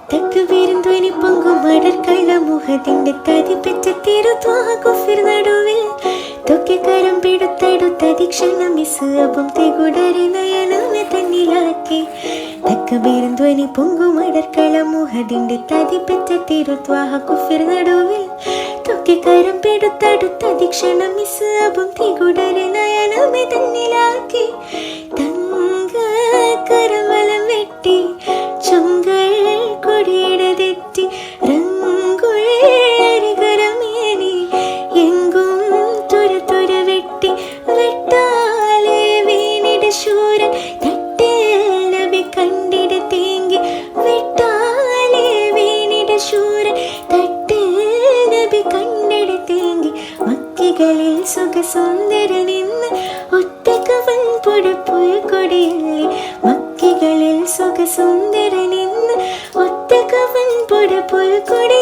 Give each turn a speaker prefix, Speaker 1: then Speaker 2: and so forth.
Speaker 1: തക്കുവീരും ധ്വനി പൊങ്കും അടർക്കള്ള മുഖത്തിന്റെ തതിപ്പെറ്റ തിരുത്വാഹ കുഫിർ നടുവിൽ തൊക്കിക്കരം പിടുത്തടുത്തതിക്ഷണം മിസ്സും തികുടരി നയനമെ തന്നിലാക്കി തക്കുവീരും ധ്വനി പൊങ്കും അടർക്കള്ള മുഖത്തിന്റെ തതിപ്പെറ്റ തിരുത്വാഹ കുഫിർ നടുവിൽ തൊക്കിക്കരം പിടുത്തടുത്തതിക്ഷണം മിസ്സും തികുടരി നയനമെ തന്നിലാക്കി തങ്ക കരവലം വെട്ടി ചുങ്കൾ കൊടിയിടതെറ്റി റങ്കുഴരികരമേനി എങ്കും തുര തുര വെട്ടി വെട്ടാലെ വീണിട ശൂരൻ തട്ടേൽ നബി കണ്ടിട തേങ്ങി വെട്ടാലെ വീണിട ശൂരൻ തട്ടേൽ നബി കണ്ടിട തേങ്ങി മക്കികളിൽ സുഖസുന്ദരനിന്ന് ഒറ്റക്കവൻ പൊടപ്പുഴക്കൊടിയല്ലേ മക്കികളിൽ സുഖസുന്ദരനിന്ന് ഒറ്റക്കവൻ പൊടപ്പുഴക്കൊടി